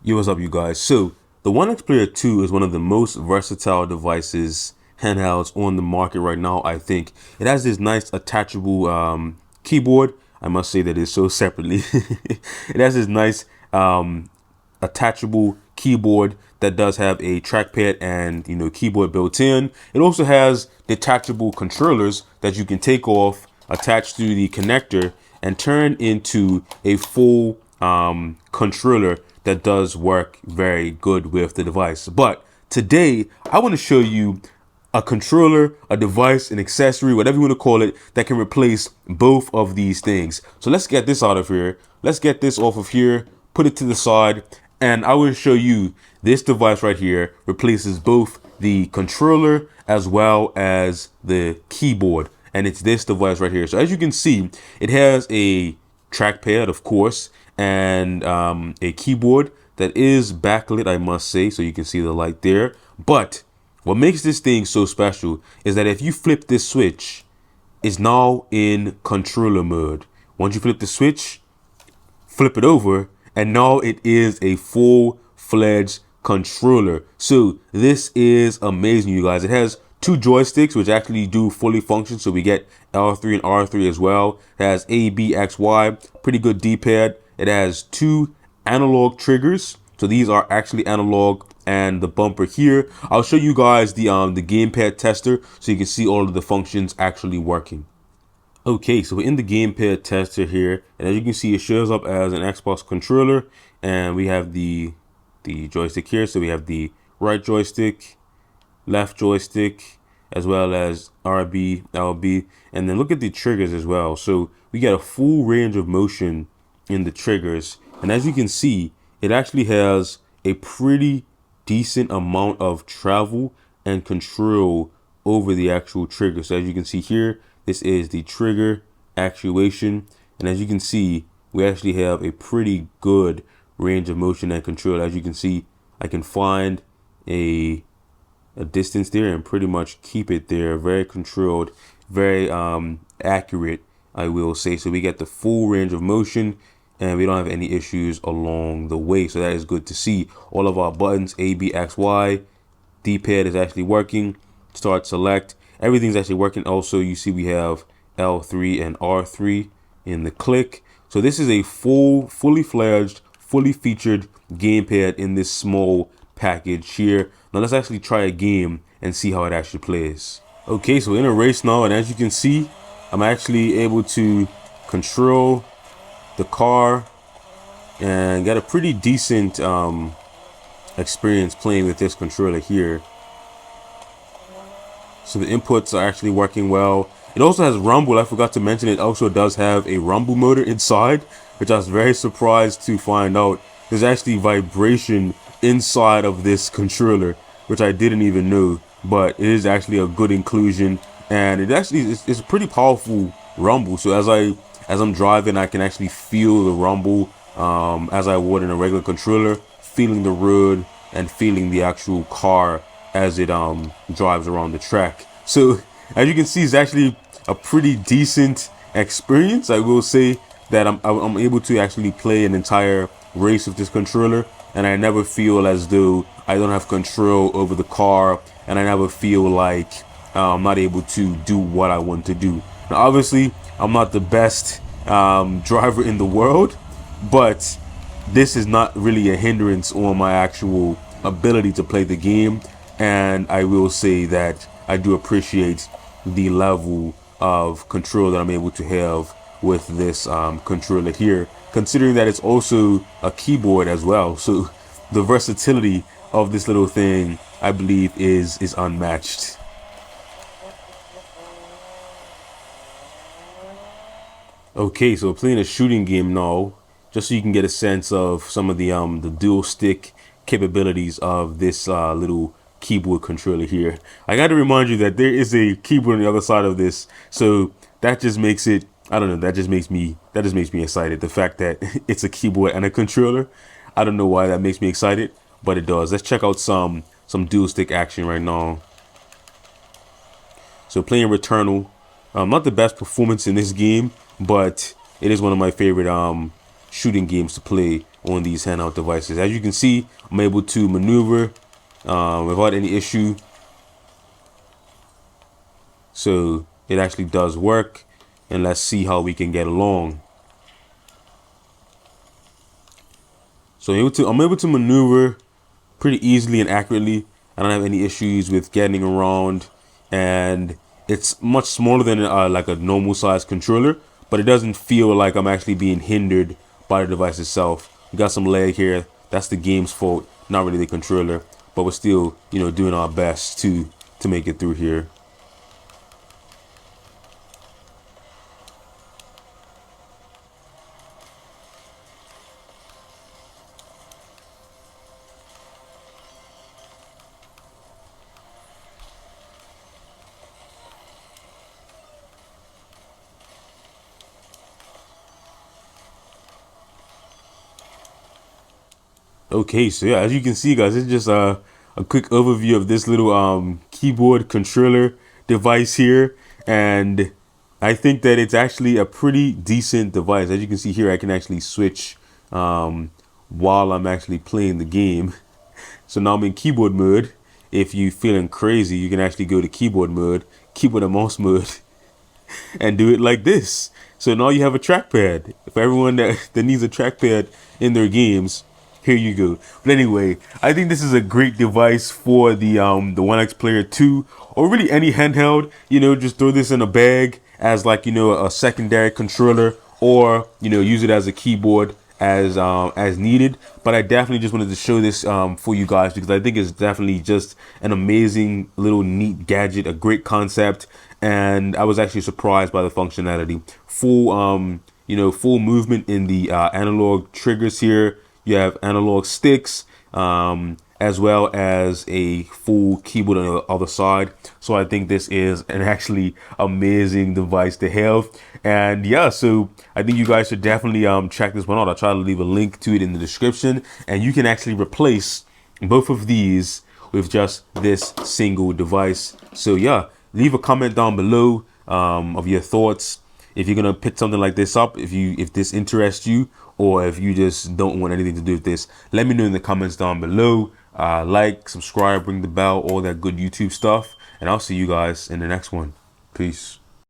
Yo, what's up, you guys? So, the OnexPlayer 2 is one of the most versatile devices, handhelds on the market right now, I think. It has this nice attachable keyboard. I must say that it's so separately. It has this nice attachable keyboard that does have a trackpad and keyboard built in. It also has detachable controllers that you can take off, attach to the connector, and turn into a full controller that does work very good with the device. But today I want to show you a controller, a device, an accessory, whatever you want to call it, that can replace both of these things. So let's get this out of here. Let's get this off of here, put it to the side, and I will show you this device right here replaces both the controller as well as the keyboard. And it's this device right here. So as you can see, it has a trackpad, of course, and a keyboard that is backlit, I must say, so you can see the light there. But what makes this thing so special is that if you flip this switch, it's now in controller mode. Once you flip the switch, flip it over, and now it is a full-fledged controller. So this is amazing, you guys. It has two joysticks which actually do fully function, so we get L3 and R3 as well. It has A, B, X, Y, pretty good D-pad. It has two analog triggers, so these are actually analog, and the bumper here. I'll show you guys the Gamepad Tester so you can see all of the functions actually working. Okay, so we're in the Gamepad Tester here, and as you can see, it shows up as an Xbox controller, and we have the joystick here. So we have the right joystick, left joystick, as well as RB, LB, and then look at the triggers as well. So we get a full range of motion in the triggers, and as you can see, it actually has a pretty decent amount of travel and control over the actual trigger. So as you can see here, this is the trigger actuation, and as you can see, we actually have a pretty good range of motion and control. As you can see, I can find a distance there and pretty much keep it there. Very controlled, very accurate, I will say. So we get the full range of motion, and we don't have any issues along the way. So that is good to see. All of our buttons, A, B, X, Y, D-pad is actually working. Start, select, everything's actually working. Also, you see we have L3 and R3 in the click. So this is a fully fledged, fully featured gamepad in this small package here. Now let's actually try a game and see how it actually plays. Okay, so in a race now, and as you can see, I'm actually able to control the car and got a pretty decent experience playing with this controller here. So the inputs are actually working well. It also has rumble. I forgot to mention it also does have a rumble motor inside, which I was very surprised to find out. There's actually vibration inside of this controller, which I didn't even know, but it is actually a good inclusion, and it actually is a pretty powerful rumble. So as I'm driving, I can actually feel the rumble as I would in a regular controller, feeling the road and feeling the actual car as it drives around the track. So as you can see, it's actually a pretty decent experience. I will say that I'm able to actually play an entire race with this controller, and I never feel as though I don't have control over the car, and I never feel like I'm not able to do what I want to do. Now obviously I'm not the best driver in the world, but this is not really a hindrance on my actual ability to play the game, and I will say that I do appreciate the level of control that I'm able to have with this controller here, considering that it's also a keyboard as well. So the versatility of this little thing, I believe, is unmatched. Okay, so playing a shooting game now, just so you can get a sense of some of the dual stick capabilities of this little keyboard controller here. I got to remind you that there is a keyboard on the other side of this, so that just makes it, I don't know, that just makes me excited. The fact that it's a keyboard and a controller, I don't know why that makes me excited, but it does. Let's check out some dual stick action right now. So playing Returnal, not the best performance in this game, but it is one of my favorite shooting games to play on these handheld devices. As you can see, I'm able to maneuver without any issue. So it actually does work, and let's see how we can get along. So I'm able to maneuver pretty easily and accurately. I don't have any issues with getting around, and it's much smaller than like a normal size controller, but it doesn't feel like I'm actually being hindered by the device itself. We got some lag here. That's the game's fault, not really the controller, but we're still, you know, doing our best to make it through here. Okay, so yeah, as you can see, guys, it's just a quick overview of this little keyboard controller device here, and I think that it's actually a pretty decent device. As you can see here, I can actually switch while I'm actually playing the game. So now I'm in keyboard mode. If you feeling crazy, you can actually go to keyboard mode, keyboard and mouse mode, and do it like this. So now you have a trackpad. For everyone that needs a trackpad in their games, here you go. But anyway, I think this is a great device for the OnexPlayer 2, or really any handheld. You know, just throw this in a bag as, like, you know, a secondary controller, or, you know, use it as a keyboard as needed. But I definitely just wanted to show this for you guys, because I think it's definitely just an amazing little neat gadget, a great concept, and I was actually surprised by the functionality. Full you know, full movement in the analog triggers here. You have analog sticks, as well as a full keyboard on the other side. So I think this is an actually amazing device to have. And yeah, so I think you guys should definitely check this one out. I'll try to leave a link to it in the description, and you can actually replace both of these with just this single device. So yeah, leave a comment down below of your thoughts. If you're gonna pick something like this up, if this interests you, or if you just don't want anything to do with this, let me know in the comments down below. Like, subscribe, ring the bell, all that good YouTube stuff, and I'll see you guys in the next one. Peace.